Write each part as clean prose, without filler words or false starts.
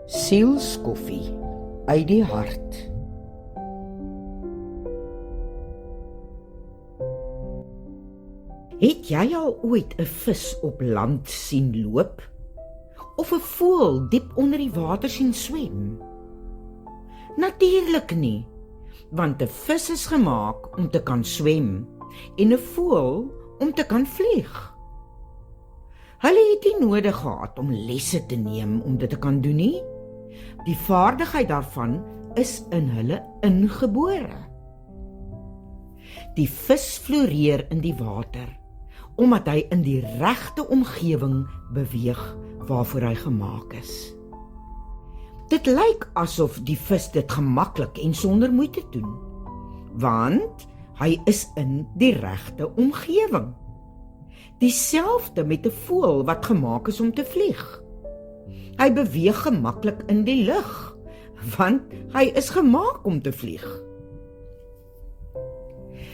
Sielskoffie uit die hart. Het jy al ooit 'n vis op land sien loop? Of 'n voël diep onder die water sien swem? Natuurlik nie, want 'n vis is gemaak om te kan swem en 'n voël om te kan vlieg. Hulle het nie nodig gehad om lesse te neem om dit te kan doen nie. Die vaardigheid daarvan is in hulle ingebore. Die vis floreer in die water, omdat hy in die regte omgewing beweeg waarvoor hy gemaak is. Dit lyk asof die vis dit gemaklik en sonder moeite doen, want hy is in die regte omgewing. Dieselfde met 'n voël wat gemaak is om te vlieg. Hy beweeg gemaklik in die lug, want hy is gemaak om te vlieg.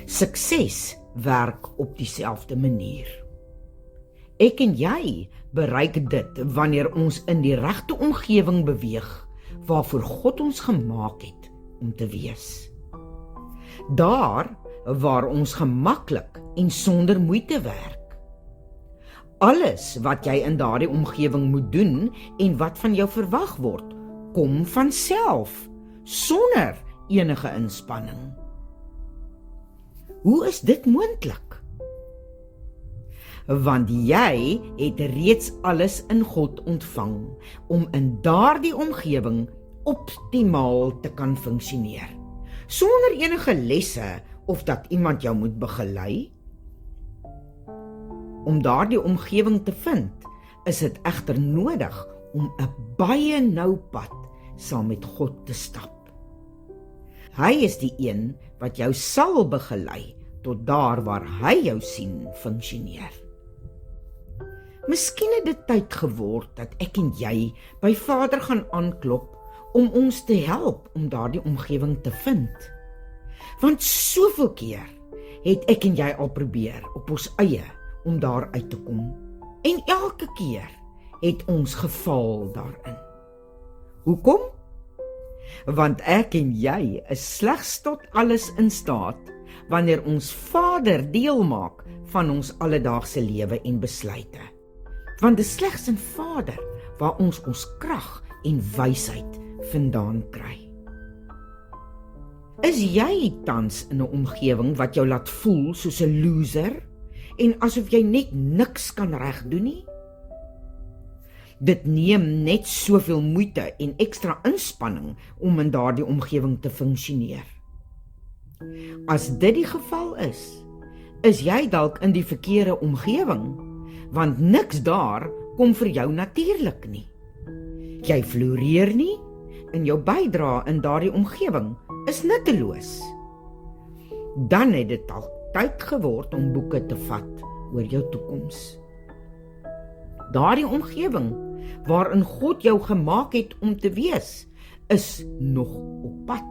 Sukses werk op dieselfde manier. Ek en jy bereik dit wanneer ons in die regte omgewing beweeg, waarvoor God ons gemaak het om te wees. Daar waar ons gemaklik en sonder moeite werk. Alles wat jy in daardie omgewing moet doen en wat van jou verwag word, kom van self, sonder enige inspanning. Hoe is dit moontlik? Want jy het reeds alles in God ontvang om in daardie omgewing optimaal te kan funksioneer, sonder enige lesse of dat iemand jou moet begelei. Om daardie omgewing te vind, is dit egter nodig om 'n baie nou pad saam met God te stap. Hy is die een wat jou sal begelei tot daar waar hy jou sien funksioneer. Miskien het dit tyd geword dat ek en jy by Vader gaan aanklop om ons te help om daardie omgewing te vind. Want soveel keer het ek en jy al probeer op ons eie om daar uit te kom. En elke keer het ons gefaal daarin. Hoekom? Want ek en jy is slegs tot alles in staat wanneer ons Vader deel maak van ons alledaagse lewe en besluite. Want dit is slegs in Vader waar ons krag en wysheid vandaan kry. Is jy tans in 'n omgewing wat jou laat voel soos 'n loser en asof jy net niks kan regdoen nie? Dit neem net soveel moeite en ekstra inspanning om in daardie omgewing te funksioneer. As dit die geval is jy dalk in die verkeerde omgewing, want niks daar kom vir jou natuurlik nie. Jy floreer nie en jou bydrae in daardie omgewing is nutteloos. Dan het dit al tyd geword om boeke te vat oor jou toekoms. Daardie omgewing waarin God jou gemaak het om te wees, is nog op pad.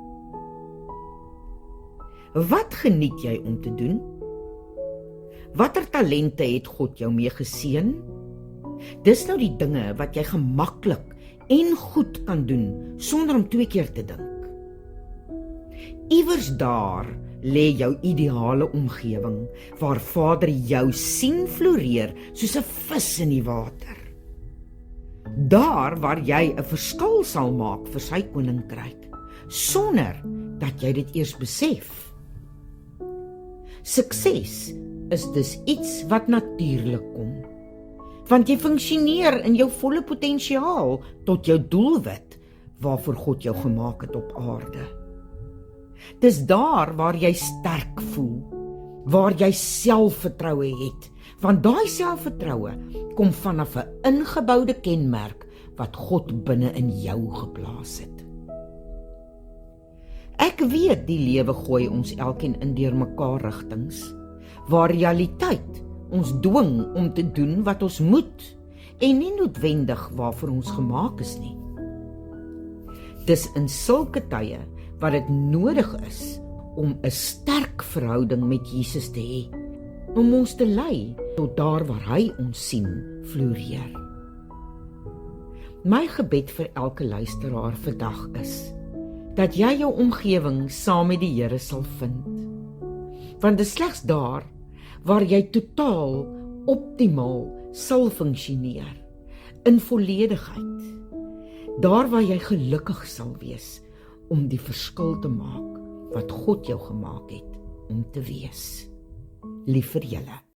Wat geniet jy om te doen? Watter talente het God jou mee geseën? Dis nou die dinge wat jy gemaklik en goed kan doen sonder om 2 keer te dink. Iewers daar lê jou ideale omgewing waar Vader jou sien floreer soos 'n vis in die water. Daar waar jy 'n verskil sal maak vir sy koninkryk, sonder dat jy dit eers besef. Sukses is dus iets wat natuurlik kom, want jy funksioneer in jou volle potensiaal tot jou doelwit waarvoor God jou gemaak het op aarde. Dis daar waar jy sterk voel, waar jy selfvertroue het, want daai selfvertroue kom vanaf 'n ingeboude kenmerk wat God binne in jou geplaas het. Ek weet die lewe gooi ons elkeen in deurmekaar rigtings, waar realiteit ons dwing om te doen wat ons moet en nie noodwendig waarvoor ons gemaak is nie. Dis in sulke tye wat dit nodig is om 'n sterk verhouding met Jesus te hê, om ons te lei tot daar waar hy ons sien floreer. My gebed vir elke luisteraar vandag is dat jy jou omgewing saam met die Here sal vind. Want dit is slegs daar waar jy totaal optimaal sal funksioneer, in volledigheid. Daar waar jy gelukkig sal wees om die verskil te maak wat God jou gemaak het om te wees. Lief vir julle.